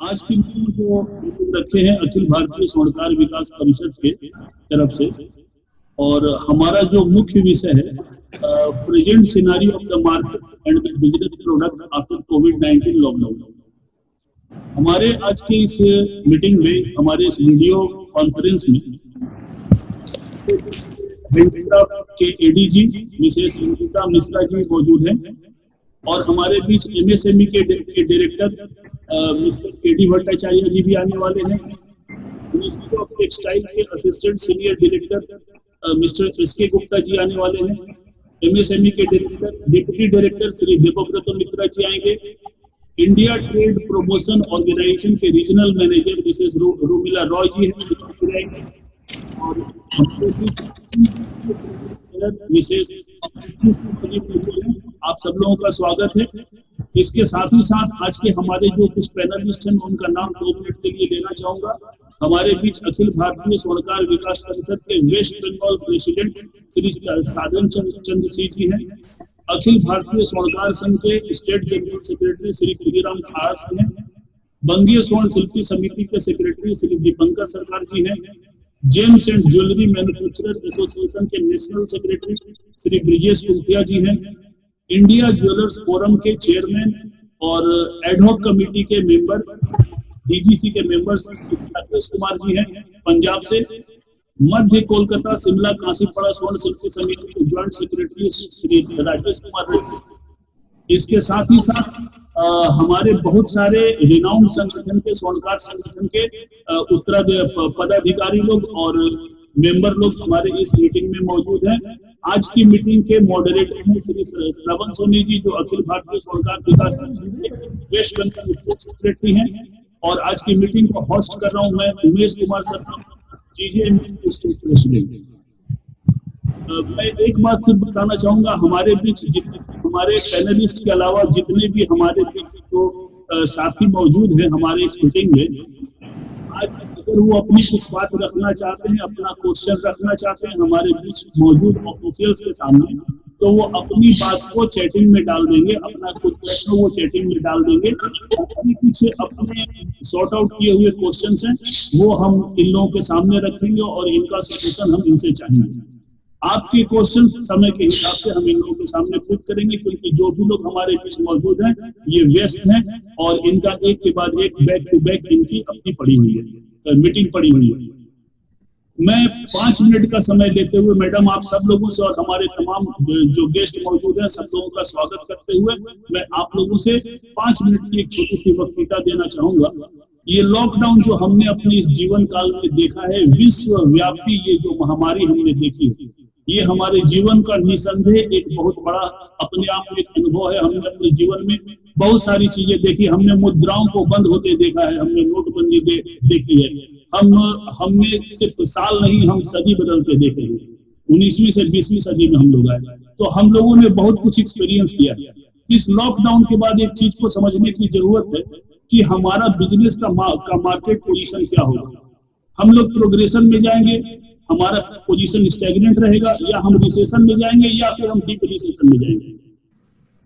आज की मीटिंग जो रखे हैं अखिल भारतीय स्वर्णकार विकास परिषद के तरफ से, और हमारा जो मुख्य विषय है present scenario of the market and the business product after covid lockdown. हमारे आज के इस मीटिंग में, हमारे इस वीडियो कॉन्फ्रेंस में के एडीजी मिसेस अंकिता मिश्रा जी मौजूद हैं, और हमारे बीच एमएसएमई के director Mr KD Bhattacharya ji भी आने वाले हैं। मिनिस्ट्री ऑफ टेक्सटाइल के assistant senior director Mr SK Gupta ji आने वाले हैं। एमएसएमई के director deputy director Shri Devvrat Mitra ji आएंगे। इंडिया ट्रेड प्रमोशन ऑर्गेनाइजेशन के regional manager Mrs Romila Roy ji हैं, और विशेष आप सब लोगों का स्वागत है। इसके साथ ही साथ आज के हमारे जो कुछ पैनलिस्ट हैं उनका नाम 2 मिनट के लिए लेना चाहूंगा। हमारे बीच अखिल भारतीय स्वर्णकार विकास परिषद के वेस्ट बंगाल प्रेसिडेंट श्री साधन चंद्र सिंह जी हैं। अखिल भारतीय स्वर्णकार संघ के state general secretary Shri Khudiram खास हैं। बंगीय स्वर्ण शिल्पी समिति के सेक्रेटरी श्री दीपंकर सरकार जी हैं। James and jewellery manufacturer association के नेशनल सेक्रेटरी श्री ब्रिजेश कुंतिया जी हैं। इंडिया ज्वेलर्स फोरम के चेयरमैन और एडहॉक कमेटी के मेंबर डीजीसी के मेंबर श्री राजेश कुमार जी हैं पंजाब से। मध्य कोलकाता शिमला कांसीपाड़ा स्वर्ण शिल्पी समिति के ज्वाइंट सेक्रेटरी श्री राजेश कुमार। इसके साथ ही साथ हमारे बहुत सारे रिनाउंड संगठन के, स्वर्णकार संगठन के पदाधिकारी लोग और मेंबर लोग हमारे इस मीटिंग में मौजूद हैं। आज की मीटिंग के मॉडरेटर हैं श्री श्रवण सोनी जी, जो अखिल भारतीय स्वर्णकार विकास परिषद के वेस्ट बंगाल स्टेट सेक्रेटरी हैं, और आज की मीटिंग को होस्ट कर रहा हूं मैं, Umesh Kumar sir, GJ state president. मैं एक बात सिर्फ बताना चाहूंगा, हमारे बीच हमारे पैनलिस्ट के अलावा जितने भी हमारे बीच जो साथी मौजूद हैं हमारे इस मीटिंग में, आज अगर वो अपनी कुछ बात रखना चाहते हैं, अपना क्वेश्चन रखना चाहते हैं हमारे बीच मौजूद ऑफिशियल्स के सामने, तो वो अपनी बात को चैटिंग में डाल देंगे, अपना कुछ प्रश्न वो चैटिंग में डाल देंगे। पीछे अपने सॉर्ट आउट किए हुए क्वेश्चंस हैं वो हम इन लोगों के सामने रखेंगे और इनका सॉल्यूशन हम इनसे चाहेंगे। आपके क्वेश्चन समय के हिसाब से हम इन लोगों के सामने पुट करेंगे, क्योंकि जो भी लोग हमारे बीच मौजूद हैं ये व्यस्त हैं और इनका एक के बाद एक बैक टू बैक इनकी अपनी पड़ी हुई है, मीटिंग पड़ी हुई है। मैं 5 मिनट का समय लेते हुए मैडम आप सब लोगों से और हमारे तमाम जो गेस्ट मौजूद हैं सब लोगों का स्वागत करते हुए मैं आप लोगों से 5 मिनट की एक छोटी सी वक्तृता देना चाहूंगा। ये लॉकडाउन जो हमने अपने इस जीवन काल में देखा है, विश्वव्यापी ये जो महामारी हमने देखी है, ये हमारे जीवन का निसंदेह एक बहुत बड़ा अपने आप में एक अनुभव है। हमने अपने जीवन में बहुत सारी चीजें देखी, हमने मुद्राओं को बंद होते देखा है, हमने नोटबंदी देखी है, हमने सिर्फ साल नहीं हम सदी बदलते देखे हैं। 19वीं से 20वीं सदी में हम लोग आए, तो हम लोगों ने बहुत कुछ एक्सपीरियंस किया है। इस लॉकडाउन के बाद एक चीज को समझने की जरूरत है कि हमारा बिजनेस का मार्केट पोजीशन क्या होगा। हम लोग प्रोग्रेशन में जाएंगे, हमारा पोजीशन स्टैग्नेंट रहेगा, या हम रिसेशन में जाएंगे, या फिर हम डीप रिसेशन में जाएंगे।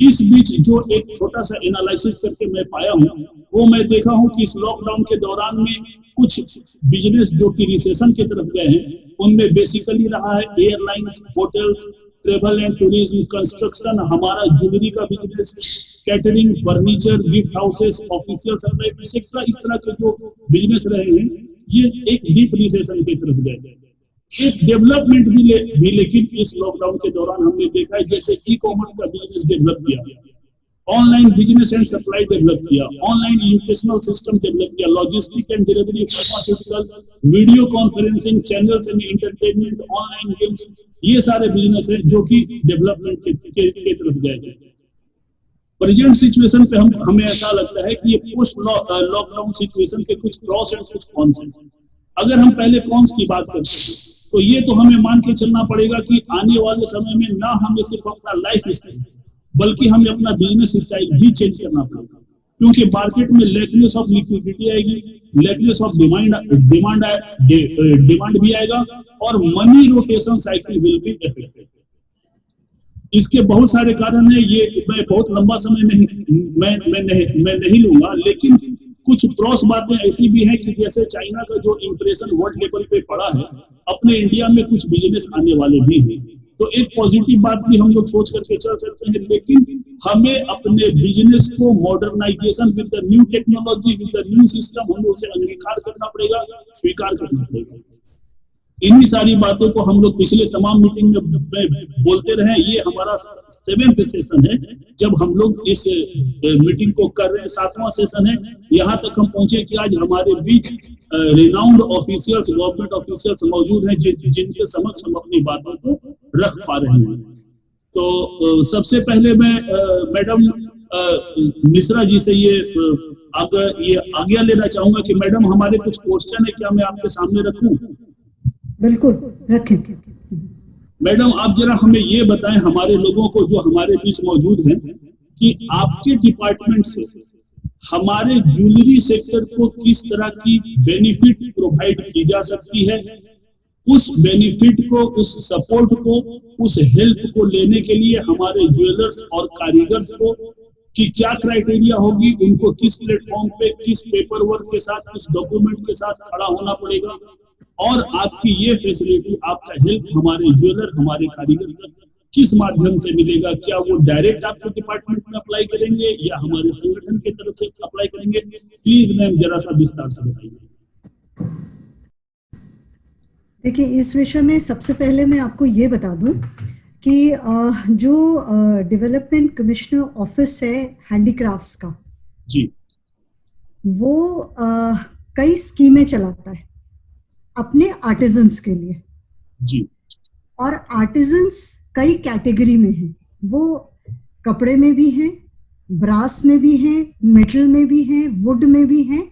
इस बीच जो एक छोटा सा एनालिसिस करके मैं पाया हूं, वो मैं देखा हूं कि इस लॉकडाउन के दौरान में कुछ बिजनेस जो कि रिसेशन की तरफ गए हैं, उनमें बेसिकली रहा है airlines, hotels, travel and tourism, construction, हमारा ज्वेलरी का business, catering, furniture, gift houses, official supply, etcetera. इस तरह के जो बिजनेस रहे हैं ये एक डीप रिसेशन की तरफ गए। एक डेवलपमेंट भी लेकिन इस लॉकडाउन के दौरान हमने देखा है, जैसे ई कॉमर्स का बिजनेस डेवलप किया, online business and supply develop किया, ऑनलाइन एजुकेशनल सिस्टम डेवलप किया, logistic and delivery, pharmaceutical, video conferencing, channels and entertainment, online games, ये सारे बिजनेस है जो कि डेवलपमेंट के तरफ गए। प्रेजेंट सिचुएशन पे हमें ऐसा लगता है कि ये पोस्ट लॉकडाउन सिचुएशन के कुछ प्रॉस एंड कुछ कॉन्स हैं। अगर हम पहले कॉन्स की बात करते हैं तो ये तो हमें मान के चलना पड़ेगा कि आने वाले समय में ना हमें सिर्फ अपना लाइफ स्टाइल बल्कि हमें अपना बिजनेस स्टाइल भी चेंज करना पड़ेगा, क्योंकि मार्केट में लैकनेस ऑफ लिक्विडिटी आएगी, लैकनेस ऑफ डिमांड भी आएगा और money rotation cycle will be affected. इसके बहुत सारे कारण है, ये मैं बहुत लंबा समय नहीं मैं नहीं लूंगा, लेकिन कुछ क्रॉस बातें ऐसी भी हैं कि जैसे चाइना का जो इंप्रेशन वर्ल्ड लेवल पे पड़ा है, अपने इंडिया में कुछ बिजनेस आने वाले भी हैं। तो एक पॉजिटिव बात भी हम लोग सोच करके चल सकते हैं, लेकिन हमें अपने बिजनेस को modernisation with the new technology, with the new system, हमें उसे अंगीकार करना पड़ेगा, स्वीकार करना पड़ेगा। इन्हीं सारी बातों को हम लोग पिछले तमाम मीटिंग में बोलते रहे। ये हमारा 7th सेशन है जब हम लोग इस मीटिंग को कर रहे हैं, 7वां सेशन है। यहाँ तक हम पहुंचे कि आज हमारे बीच रिनाउंड ऑफिशियल्स, गवर्नमेंट ऑफिशियल्स मौजूद हैं जिनके समक्ष हम अपनी बातों को रख पा रहे हैं। तो सबसे पहले मैं मैडम मिश्रा जी से ये आज्ञा लेना चाहूंगा कि मैडम हमारे कुछ क्वेश्चन है, क्या मैं आपके सामने रखूं? बिल्कुल रखें। मैडम आप जरा हमें ये बताएं, हमारे लोगों को जो हमारे बीच मौजूद हैं, कि आपके डिपार्टमेंट से हमारे ज्वेलरी सेक्टर को किस तरह की बेनिफिट प्रोवाइड की जा सकती है, उस बेनिफिट को, उस सपोर्ट को, उस हेल्प को लेने के लिए हमारे ज्वेलर्स और कारीगर्स को कि क्या क्राइटेरिया होगी, उनको किस प्लेटफॉर्म पे, किस पेपर वर्क के साथ, किस डॉक्यूमेंट के साथ खड़ा होना पड़ेगा, और आपकी ये फैसिलिटी, आपका हेल्प हमारे ज्वेलर, हमारे कारीगर तक किस माध्यम से मिलेगा? क्या वो डायरेक्ट आपके डिपार्टमेंट में अप्लाई करेंगे या हमारे संगठन की तरफ से अप्लाई करेंगे? प्लीज मैम जरा सा विस्तार से बताइए। देखिए, इस विषय में सबसे पहले मैं आपको ये बता दूं कि जो डेवलपमेंट कमिश्नर ऑफिस है हैंडीक्राफ्ट्स का जी, वो कई स्कीमें चलाता है अपने आर्टिजन्स के लिए जी, और आर्टिजन्स कई कैटेगरी में हैं। वो कपड़े में भी हैं, ब्रास में भी हैं, मेटल में भी हैं, वुड में भी हैं,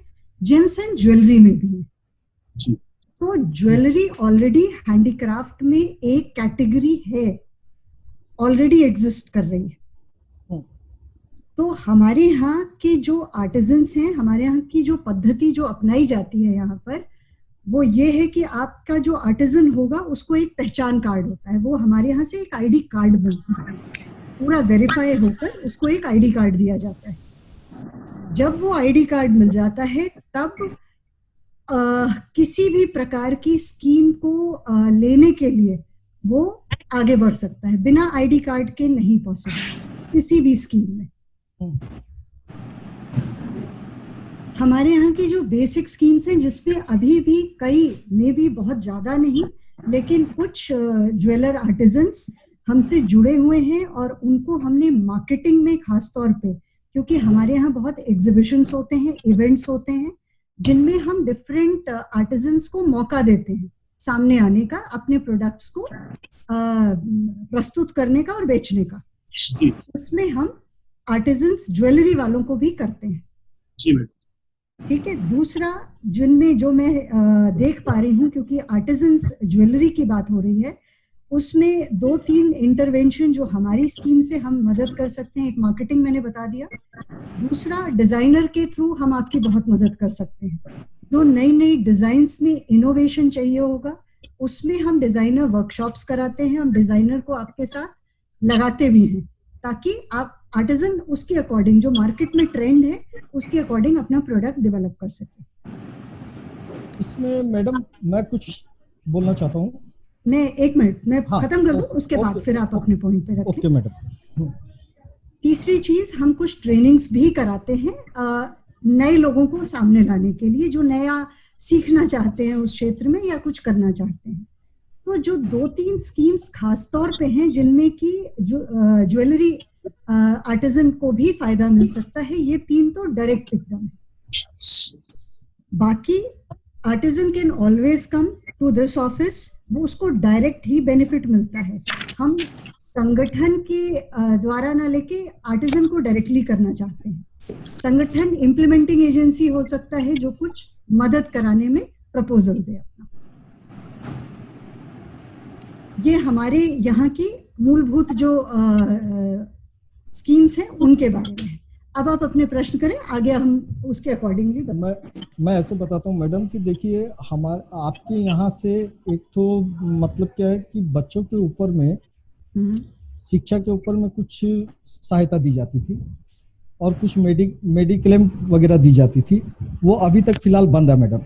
जेम्स एंड ज्वेलरी में भी हैं। जी, तो ज्वेलरी ऑलरेडी हैंडीक्राफ्ट में एक कैटेगरी है, ऑलरेडी एग्जिस्ट कर रही है। तो हमारे यहाँ के जो आर्टिजन्स हैं, हमारे यहाँ की जो पद्धति जो अपनाई जाती है यहाँ पर, वो ये है कि आपका जो आर्टिजन होगा उसको एक पहचान कार्ड होता है, वो हमारे यहाँ से एक आईडी कार्ड बनता है, पूरा वेरीफाई होकर उसको एक आईडी कार्ड दिया जाता है। जब वो आईडी कार्ड मिल जाता है तब किसी भी प्रकार की स्कीम को लेने के लिए वो आगे बढ़ सकता है, बिना आईडी कार्ड के नहीं पहुंच सकता किसी भी स्कीम में। हमारे यहाँ की जो बेसिक स्कीम्स हैं, जिसमें अभी भी कई में भी बहुत ज्यादा नहीं, लेकिन कुछ ज्वेलर आर्टिजन्स हमसे जुड़े हुए हैं और उनको हमने मार्केटिंग में खास तौर पे, क्योंकि हमारे यहाँ बहुत एग्जीबिशंस होते हैं, इवेंट्स होते हैं, जिनमें हम डिफरेंट आर्टिजन्स को मौका देते हैं सामने आने का, अपने प्रोडक्ट्स को प्रस्तुत करने का और बेचने का। उसमें हम आर्टिजन्स ज्वेलरी वालों को भी करते हैं। जी मैडम। ठीक है। दूसरा, जिनमें जो मैं देख पा रही हूँ, क्योंकि आर्टिजन्स ज्वेलरी की बात हो रही है, उसमें 2-3 इंटरवेंशन जो हमारी स्कीम से हम मदद कर सकते हैं। एक मार्केटिंग मैंने बता दिया, दूसरा डिजाइनर के थ्रू हम आपकी बहुत मदद कर सकते हैं। जो नई नई डिजाइन्स में इनोवेशन चाहिए होगा, उसमें हम डिजाइनर वर्कशॉप्स कराते हैं, हम डिजाइनर को आपके साथ लगाते भी हैं, ताकि आप आर्टिजन उसके अकॉर्डिंग, जो मार्केट में ट्रेंड है उसके अकॉर्डिंग अपना प्रोडक्ट डेवलप कर सके। इसमें मैडम मैं कुछ बोलना चाहता हूँ। मैं 1 मिनट में खत्म कर दूं, उसके बाद फिर आप अपने पॉइंट पे रखें। Okay madam. तीसरी चीज, हम कुछ ट्रेनिंग्स भी कराते हैं नए लोगों को सामने लाने के लिए, जो नया सीखना चाहते हैं उस क्षेत्र में या कुछ करना चाहते हैं। तो जो 2-3 स्कीम्स खास तौर पे हैं जिनमें कि जो ज्वेलरी आर्टिजन को भी फायदा मिल सकता है, ये 3 तो डायरेक्ट एकदम है। बाकी artisan can always come to this office, वो उसको डायरेक्ट ही बेनिफिट मिलता है। हम संगठन के द्वारा ना लेके आर्टिजन को डायरेक्टली करना चाहते हैं। संगठन इम्प्लीमेंटिंग एजेंसी हो सकता है जो कुछ मदद कराने में प्रपोजल दे अपना। ये हमारे यहाँ की मूलभूत जो स्कीम्स हैं उनके बारे में। अब आप अपने प्रश्न करें, आगे हम उसके अकॉर्डिंगली मैं ऐसे बताता हूँ मैडम कि देखिए, हमारे आपके यहाँ से एक तो मतलब क्या है कि बच्चों के ऊपर में शिक्षा के ऊपर में कुछ सहायता दी जाती थी, और कुछ मेडिक्लेम वगैरह दी जाती थी, वो अभी तक फिलहाल बंद है मैडम।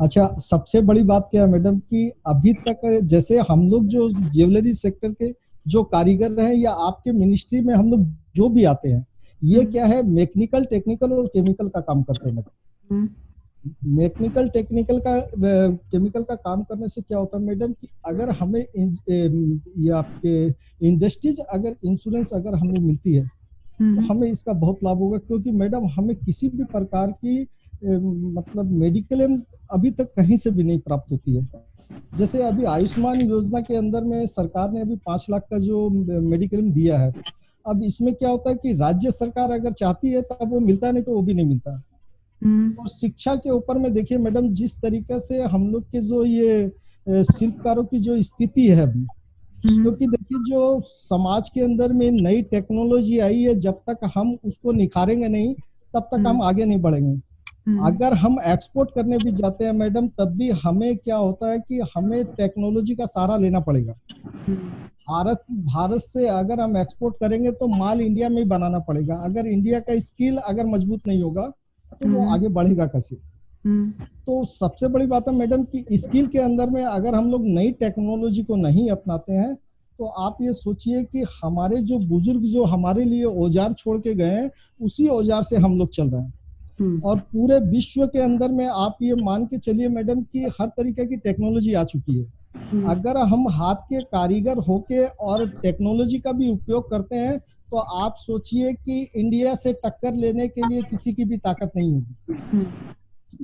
अच्छा, सबसे बड़ी बात क्या है मैडम कि अभी तक जैसे हम लोग जो ज्वेलरी सेक्टर के जो कारीगर हैं या आपके मिनिस्ट्री में हम लोग जो भी आते हैं, ये क्या है, मैकेनिकल, टेक्निकल और केमिकल का काम करते हैं मैडम। मैकेनिकल टेक्निकल का केमिकल का काम करने से क्या होता है मैडम कि अगर हमें ये आपके इंडस्ट्रीज अगर इंश्योरेंस अगर हमें मिलती है तो हमें इसका बहुत लाभ होगा, क्योंकि मैडम हमें किसी भी प्रकार की मतलब मेडिकल अभी तक कहीं से भी नहीं प्राप्त होती है। जैसे अभी आयुष्मान योजना के अंदर में सरकार ने अभी 5 लाख का जो मेडिकल दिया है, अब इसमें क्या होता है कि राज्य सरकार अगर चाहती है तब वो मिलता है, नहीं तो वो भी नहीं मिलता। और शिक्षा के ऊपर में देखिए मैडम, जिस तरीके से हम लोग के जो ये शिल्पकारों की जो स्थिति है अभी, क्योंकि देखिए जो समाज के अंदर में नई टेक्नोलॉजी आई है, जब तक हम उसको निखारेंगे नहीं तब तक हम आगे नहीं बढ़ेंगे। अगर हम एक्सपोर्ट करने भी जाते हैं मैडम, तब भी हमें क्या होता है कि हमें टेक्नोलॉजी का सहारा लेना पड़ेगा। भारत से अगर हम एक्सपोर्ट करेंगे तो माल इंडिया में ही बनाना पड़ेगा। अगर इंडिया का स्किल अगर मजबूत नहीं होगा तो वो आगे बढ़ेगा कैसे? तो सबसे बड़ी बात है मैडम कि स्किल के अंदर में अगर हम लोग नई टेक्नोलॉजी को नहीं अपनाते हैं तो आप ये सोचिए कि हमारे जो बुजुर्ग जो हमारे लिए औजार छोड़ के गए हैं, उसी औजार से हम लोग चल रहे हैं। और पूरे विश्व के अंदर में आप ये मान के चलिए मैडम कि हर तरीके की टेक्नोलॉजी आ चुकी है। अगर हम हाथ के कारीगर होके और टेक्नोलॉजी का भी उपयोग करते हैं तो आप सोचिए कि इंडिया से टक्कर लेने के लिए किसी की भी ताकत नहीं होगी,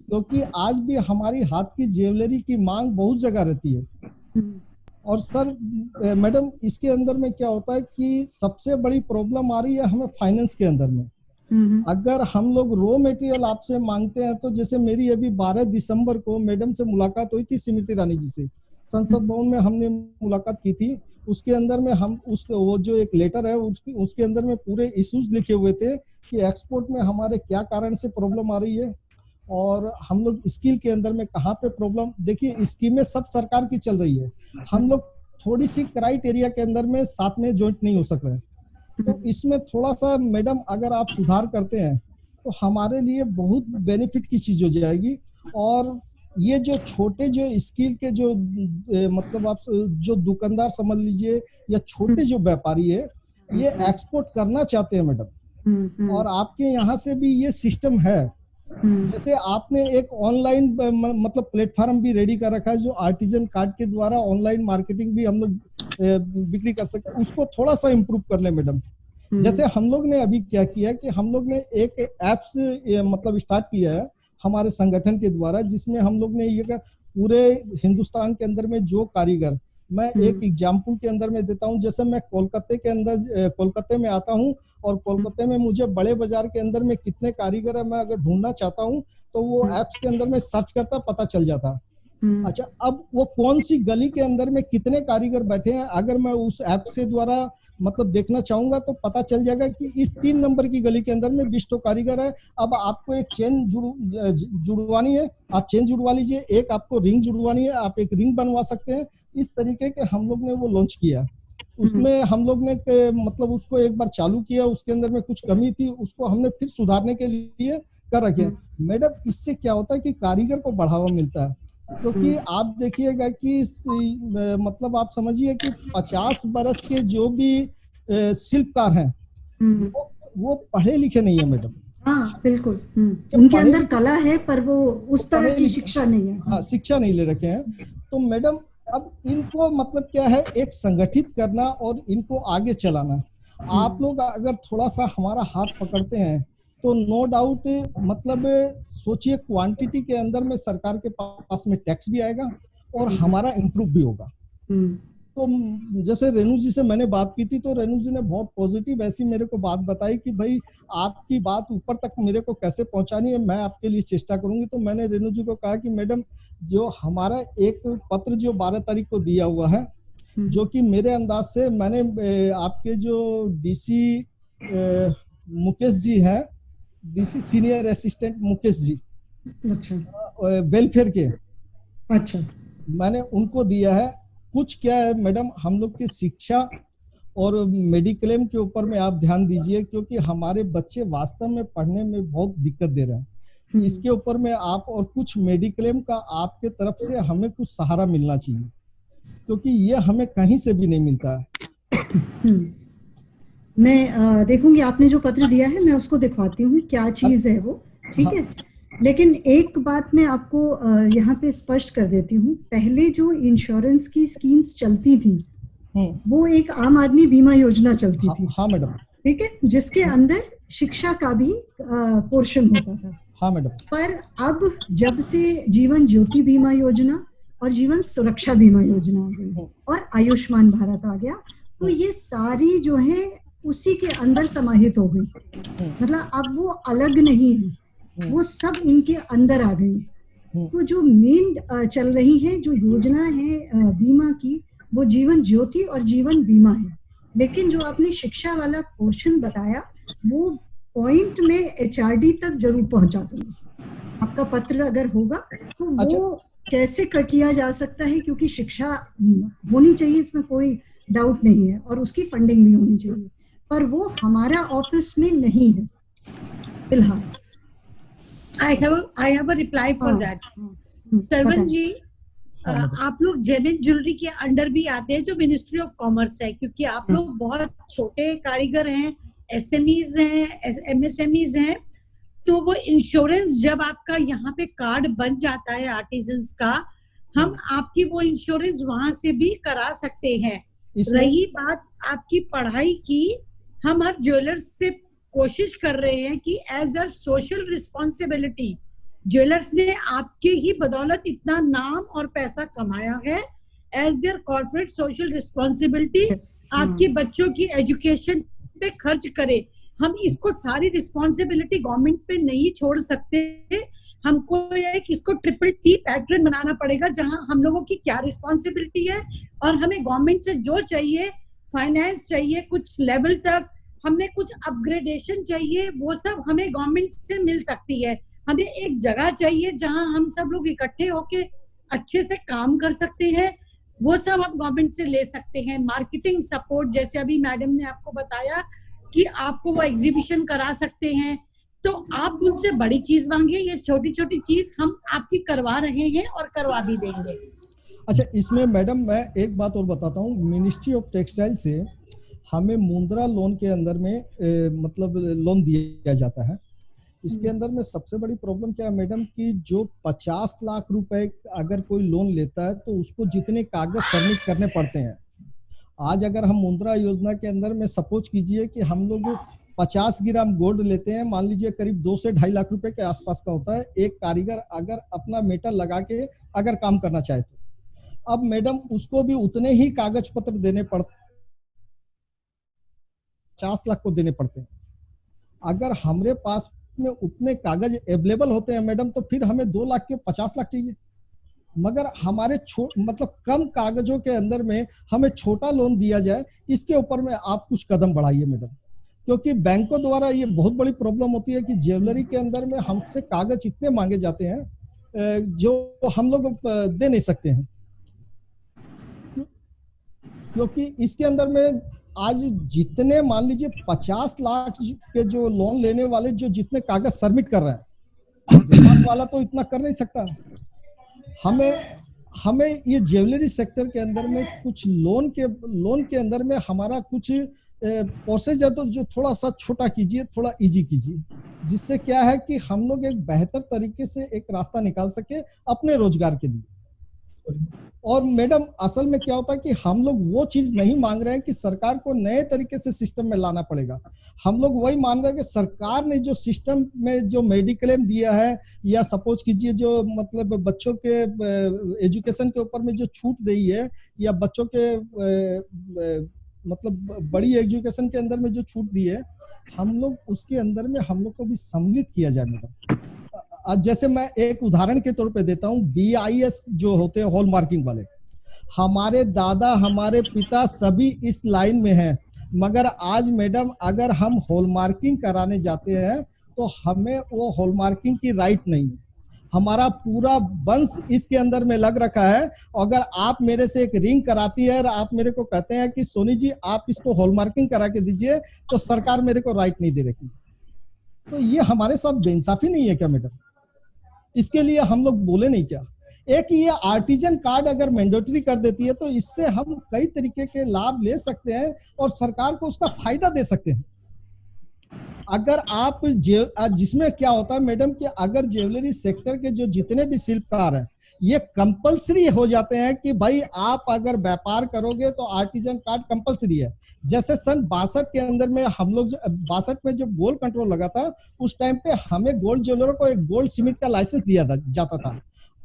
क्योंकि आज भी हमारी हाथ की ज्वेलरी की मांग बहुत जगह रहती है। और सर मैडम इसके अंदर में क्या होता है कि सबसे बड़ी प्रॉब्लम आ रही है हमें फाइनेंस के अंदर में। अगर हम लोग रॉ मटेरियल आपसे मांगते हैं तो जैसे मेरी अभी 12 दिसंबर को मैडम से मुलाकात हुई थी, स्मृति ईरानी जी से, संसद भवन में हमने मुलाकात की थी। उसके अंदर में हम वो जो एक लेटर है उसके अंदर में पूरे इश्यूज लिखे हुए थे कि एक्सपोर्ट में हमारे क्या कारण से प्रॉब्लम आ रही है और हम लोग स्किल के अंदर में कहाँ पे प्रॉब्लम। देखिए स्कीमें सब सरकार की चल रही है, हम लोग थोड़ी सी क्राइटेरिया के अंदर में साथ में ज्वाइंट नहीं हो सक रहे हैं। तो इसमें थोड़ा सा मैडम अगर आप सुधार करते हैं तो हमारे लिए बहुत बेनिफिट की चीज हो जाएगी। और ये जो छोटे जो स्किल के जो मतलब आप जो दुकानदार समझ लीजिए या छोटे जो व्यापारी है, ये एक्सपोर्ट करना चाहते हैं मैडम, और आपके यहाँ से भी ये सिस्टम है। जैसे आपने एक ऑनलाइन मतलब प्लेटफॉर्म भी रेडी कर रखा है जो आर्टिजन कार्ड के द्वारा ऑनलाइन मार्केटिंग भी हम लोग बिक्री कर सकते हैं, उसको थोड़ा सा इम्प्रूव कर ले मैडम। जैसे हम लोग ने अभी क्या किया कि हम लोग ने एक एप्स मतलब स्टार्ट किया है हमारे संगठन के द्वारा, जिसमें हम लोग ने ये पूरे हिंदुस्तान के अंदर में जो कारीगर, मैं एक एग्जाम्पल के अंदर में देता हूं, जैसे मैं कोलकाता में आता हूं और कोलकाता में मुझे बड़े बाजार के अंदर में कितने कारीगर है मैं अगर ढूंढना चाहता हूं तो वो एप्स के अंदर में सर्च करता पता चल जाता। अच्छा, अब वो कौन सी गली के अंदर में कितने कारीगर बैठे हैं अगर मैं उस ऐप से द्वारा मतलब देखना चाहूंगा तो पता चल जाएगा कि इस 3 नंबर की गली के अंदर में 20 तो कारीगर है। अब आपको एक चेन जुड़वानी है, आप चेन जुड़वा लीजिए, एक आपको रिंग जुड़वानी है, आप एक रिंग बनवा सकते हैं। इस तरीके के हम लोग ने वो लॉन्च किया। उसमें हम लोग ने मतलब उसको एक बार चालू किया, उसके अंदर में कुछ कमी थी, उसको हमने फिर सुधारने के लिए कर रखे। मैडम इससे क्या होता है कि कारीगर को बढ़ावा मिलता है, क्योंकि आप देखिएगा कि मतलब आप समझिए कि 50 बरस के जो भी शिल्पकार हैं वो पढ़े लिखे नहीं है मैडम। हाँ बिल्कुल, उनके अंदर कला है पर वो उस तरह की शिक्षा नहीं है। हाँ, शिक्षा नहीं ले रखे हैं। तो मैडम अब इनको मतलब क्या है, एक संगठित करना और इनको आगे चलाना। आप लोग अगर थोड़ा सा हमारा हाथ पकड़ते हैं तो नो डाउट मतलब सोचिए क्वांटिटी के अंदर में सरकार के पास में टैक्स भी आएगा और हमारा इम्प्रूव भी होगा। तो जैसे रेणु जी से मैंने बात की थी तो रेणु जी ने बहुत पॉजिटिव ऐसी मेरे को बात बताई कि भाई आपकी बात ऊपर तक मेरे को कैसे पहुंचानी है, मैं आपके लिए चेष्टा करूंगी। तो मैंने रेणु जी को कहा कि मैडम जो हमारा एक पत्र जो 12 तारीख को दिया हुआ है, जो कि मेरे अंदाज से मैंने आपके जो डीसी मुकेश जी हैं, DC senior assistant Mukesh ji, अच्छा, वेलफेयर के, अच्छा, मैंने उनको दिया है। कुछ क्या है मैडम, हम लोग की शिक्षा और मेडिक्लेम के ऊपर में आप ध्यान दीजिए, क्योंकि हमारे बच्चे वास्तव में पढ़ने में बहुत दिक्कत दे रहे हैं। इसके ऊपर में आप और कुछ मेडिक्लेम का आपके तरफ से हमें कुछ सहारा मिलना चाहिए, क्योंकि ये हमें कहीं से भी नहीं मिलता है। मैं देखूंगी, आपने जो पत्र दिया है मैं उसको दिखवाती हूँ क्या चीज है वो, ठीक है। लेकिन एक बात मैं आपको यहाँ पे स्पष्ट कर देती हूँ, पहले जो इंश्योरेंस की स्कीम्स चलती थी वो एक आम आदमी बीमा योजना चलती थी। हाँ मैडम। ठीक है, जिसके अंदर शिक्षा का भी पोर्शन होता था। हाँ मैडम। पर अब जब से जीवन ज्योति बीमा योजना और जीवन सुरक्षा बीमा योजना आ गई और आयुष्मान भारत आ गया, तो ये सारी जो है उसी के अंदर समाहित हो गई। मतलब अब वो अलग नहीं है, वो सब इनके अंदर आ गई। तो जो मेन चल रही है जो योजना है बीमा की, वो जीवन ज्योति और जीवन बीमा है। लेकिन जो आपने शिक्षा वाला पोर्शन बताया वो पॉइंट में एचआरडी तक जरूर पहुंचा दूंगी। आपका पत्र अगर होगा तो वो कैसे किया जा सकता है, क्योंकि शिक्षा होनी चाहिए, इसमें कोई डाउट नहीं है, और उसकी फंडिंग भी होनी चाहिए, पर वो हमारा ऑफिस में नहीं है फिलहाल। I have a reply for that. Sarwan जी, आप लोग जेमिन ज्वेलरी के अंडर भी आते हैं जो मिनिस्ट्री ऑफ कॉमर्स है, क्योंकि आप लोग बहुत छोटे कारीगर हैं, एसएमईज हैं, एमएसएमईज हैं, तो वो इंश्योरेंस जब आपका यहाँ पे कार्ड बन जाता है आर्टिजन्स का, हम आपकी वो इंश्योरेंस वहां से भी करा सकते हैं। रही बात आपकी पढ़ाई की, हम हर ज्वेलर्स से कोशिश कर रहे हैं कि as a social responsibility, jewellers ने आपके ही बदौलत इतना नाम और पैसा कमाया है, as their corporate social responsibility आपके बच्चों की एजुकेशन पे खर्च करे। हम इसको सारी रिस्पॉन्सिबिलिटी गवर्नमेंट पे नहीं छोड़ सकते, हमको इसको ट्रिपल टी पैटर्न बनाना पड़ेगा, जहां हम लोगों की क्या रिस्पॉन्सिबिलिटी है और हमें गवर्नमेंट से जो चाहिए, फाइनेंस चाहिए कुछ लेवल तक, हमें कुछ अपग्रेडेशन चाहिए, वो सब हमें गवर्नमेंट से मिल सकती है। हमें एक जगह चाहिए जहां हम सब लोग इकट्ठे होके अच्छे से काम कर सकते हैं, वो सब आप गवर्नमेंट से ले सकते हैं। मार्केटिंग सपोर्ट, जैसे अभी मैडम ने आपको बताया कि आपको वो एग्जीबिशन करा सकते हैं, तो आप उनसे बड़ी चीज मांगे, ये छोटी छोटी चीज हम आपकी करवा रहे हैं और करवा भी देंगे। अच्छा, इसमें मैडम मैं एक बात और बताता हूँ, मिनिस्ट्री ऑफ टेक्सटाइल से हमें मुद्रा लोन के अंदर में मतलब लोन दिया जाता है। इसके अंदर में सबसे बड़ी प्रॉब्लम क्या है मैडम कि जो 50 लाख रुपए अगर कोई लोन लेता है तो उसको जितने कागज सबमिट करने पड़ते हैं। आज अगर हम मुद्रा योजना के अंदर में सपोज कीजिए कि हम लोग 50 ग्राम गोल्ड लेते हैं, मान लीजिए करीब 2 से 2.5 लाख रुपए के आसपास का होता है। एक कारीगर अगर अपना मेटल लगा के अगर काम करना चाहे तो अब मैडम उसको भी उतने ही कागज पत्र देने पड़ते, 50 लाख को देने पड़ते हैं। अगर हमारे पास में उतने कागज अवेलेबल होते हैं मैडम, तो फिर हमें 2 लाख के 50 लाख चाहिए। मगर हमारे मतलब कम कागजों के अंदर में हमें छोटा लोन दिया जाए, इसके ऊपर में आप कुछ कदम बढ़ाइए मैडम, क्योंकि बैंकों द्वारा ये बहुत बड़ी प्रॉब्लम होती है कि ज्वेलरी के अंदर में हमसे कागज इतने मांगे जाते हैं जो हम लोग दे नहीं सकते हैं, क्योंकि इसके अंदर में आज जितने मान लीजिए 50 लाख के जो लोन लेने वाले जो जितने कागज सबमिट कर रहे हैं, दुकान वाला तो इतना कर नहीं सकता। हमें ये ज्वेलरी सेक्टर के अंदर में कुछ लोन के अंदर में हमारा कुछ प्रोसेस है तो जो थोड़ा सा छोटा कीजिए, थोड़ा इजी कीजिए, जिससे क्या है कि हम लोग एक बेहतर तरीके से एक रास्ता निकाल सके अपने रोजगार के लिए। और मैडम असल में क्या होता है कि हम लोग वो चीज नहीं मांग रहे हैं कि सरकार को नए तरीके से सिस्टम में लाना पड़ेगा। हम लोग वही मान रहे हैं कि सरकार ने जो सिस्टम में जो मेडिक्लेम दिया है, या सपोज कीजिए जो मतलब बच्चों के एजुकेशन के ऊपर में जो छूट दी है, या बच्चों के मतलब बड़ी एजुकेशन के अंदर में जो छूट दी है, हम लोग उसके अंदर में हम लोग को भी सम्मिलित किया जाए मैडम। जैसे मैं एक उदाहरण के तौर पे देता हूँ, BIS जो होते हैं हॉलमार्किंग वाले, हमारे दादा हमारे पिता सभी इस लाइन में हैं, मगर आज मैडम अगर हम हॉलमार्किंग कराने जाते हैं तो हमें वो हॉलमार्किंग की राइट नहीं है। हमारा पूरा वंश इसके अंदर में लग रखा है। अगर आप मेरे से एक रिंग कराती है और आप मेरे को कहते हैं कि सोनी जी आप इसको हॉलमार्किंग करा के दीजिए, तो सरकार मेरे को राइट नहीं दे रही। तो ये हमारे साथ बेइंसाफी नहीं है क्या मैडम? इसके लिए हम लोग बोले नहीं क्या? एक ये आर्टिजन कार्ड अगर मैंडेटरी कर देती है तो इससे हम कई तरीके के लाभ ले सकते हैं और सरकार को उसका फायदा दे सकते हैं। अगर आप जिसमें क्या होता है मैडम कि अगर ज्वेलरी सेक्टर के जो जितने भी शिल्पकार हैं ये कंपलसरी हो जाते हैं कि भाई आप अगर व्यापार करोगे तो आर्टिजन कार्ड कंपलसरी है। जैसे सन 62 के अंदर में हम लोग 62 में जब गोल्ड कंट्रोल लगा था उस टाइम पे हमें गोल्ड ज्वेलरों को एक गोल्ड स्मिथ का लाइसेंस दिया जाता था।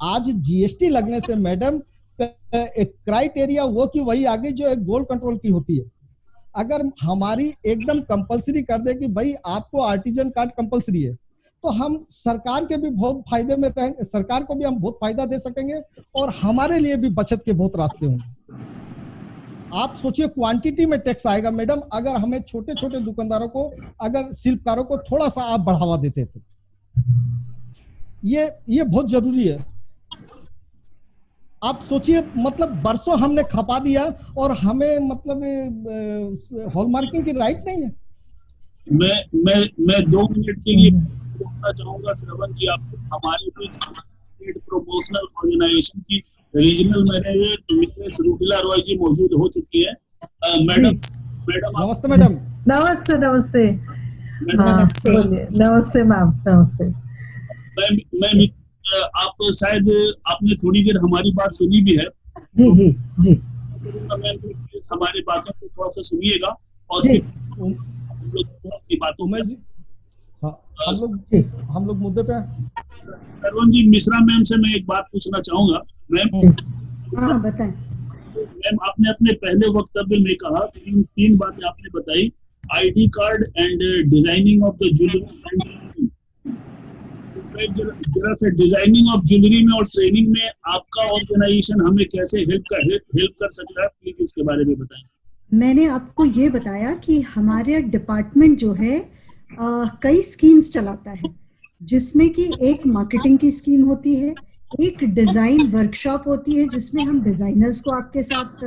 आज जीएसटी लगने से मैडम एक क्राइटेरिया वो कि वही आगे जो एक गोल्ड कंट्रोल की होती है, अगर हमारी एकदम कंपलसरी कर दे कि भाई आपको आर्टिजन कार्ड कंपलसरी है तो हम सरकार के भी बहुत फायदे में रहेंगे, सरकार को भी हम बहुत फायदा दे सकेंगे और हमारे लिए भी बचत के बहुत रास्ते होंगे। आप सोचिए क्वांटिटी में टैक्स आएगा मैडम अगर हमें छोटे छोटे दुकानदारों को अगर शिल्पकारों को थोड़ा सा आप बढ़ावा देते थे। ये बहुत जरूरी है। आप सोचिए मतलब बरसों हमने खपा दिया और हमें मतलब हॉलमार्किंग की राइट नहीं है। मैं 2 मिनट के लिए बोलना चाहूंगा श्रवण जी आपको। हमारे बीच स्टेट प्रमोशनल ऑर्गेनाइजेशन की रीजनल मैनेजर मिसेस रूबिला रॉय जी मौजूद हो चुकी है। मैडम नमस्ते मैडम। नमस्ते नमस्ते मैडम नमस्ते मैम। नमस्ते मैं आप शायद आपने थोड़ी देर हमारी बात सुनी भी है। जी जी जी मैम हमारी बातों को थोड़ा सा सुनिएगा और फिर हम लोग अपनी बातों में हम लोग मुद्दे पे। श्रवण जी मिश्रा मैम से मैं एक बात पूछना चाहूंगा। मैम हाँ बताएं। मैम आपने अपने पहले वक्तव्य में कहा तीन बातें आपने बताई, ID card and designing of the jewellery. जरा से डिजाइनिंग ऑफ ज्वेलरी में और ट्रेनिंग में आपका ऑर्गेनाइजेशन हमें कैसे हेल्प कर सकता है, प्लीज इसके बारे में बताएं। मैंने आपको ये बताया कि हमारे डिपार्टमेंट जो है कई स्कीम्स चलाता है जिसमें कि एक मार्केटिंग की स्कीम होती है, एक डिजाइन वर्कशॉप होती है जिसमें हम डिजाइनर्स को आपके साथ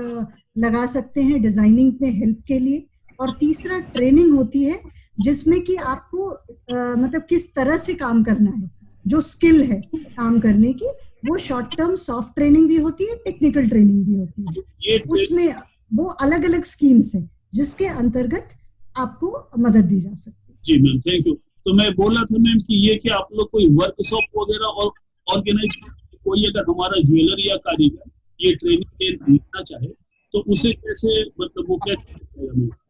लगा सकते हैं डिजाइनिंग में हेल्प के लिए, और तीसरा ट्रेनिंग होती है जिसमें कि आपको मतलब किस तरह से काम करना है, जो स्किल है काम करने की, वो शॉर्ट टर्म सॉफ्ट ट्रेनिंग भी होती है, टेक्निकल ट्रेनिंग भी होती है। उसमें वो अलग अलग स्कीम्स है जिसके अंतर्गत आपको मदद दी जा सकती है। जी मैम थैंक यू। तो मैं बोला था मैम कि ये कि आप लोग कोई वर्कशॉप वगैरह और ऑर्गेनाइज कोई अगर हमारा ज्वेलर या कारीगर ये ट्रेनिंग लेना चाहे तो उसे कैसे मतलब वो क्या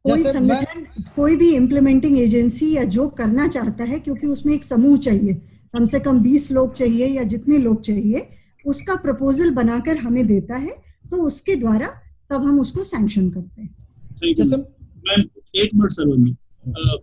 कोई संगठन कोई भी इम्प्लीमेंटिंग एजेंसी या जो करना चाहता है, क्योंकि उसमें एक समूह चाहिए, कम से कम 20 लोग चाहिए या जितने लोग चाहिए, उसका प्रपोजल बनाकर हमें देता है तो उसके द्वारा तब हम उसको सैंक्शन करते हैं। जैसे मैम एक मिनट सर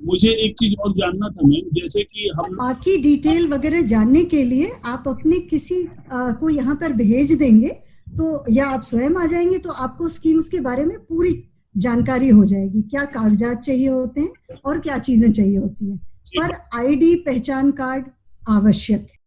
मुझे एक चीज और जानना था मैम, जैसे कि हम बाकी डिटेल वगैरह जानने के लिए आप अपने किसी को यहाँ पर भेज देंगे तो या आप स्वयं आ जाएंगे तो आपको स्कीम्स के बारे में पूरी जानकारी हो जाएगी, क्या कागजात चाहिए होते हैं और क्या चीजें चाहिए होती हैं। पर आईडी पहचान कार्ड आवश्यक है।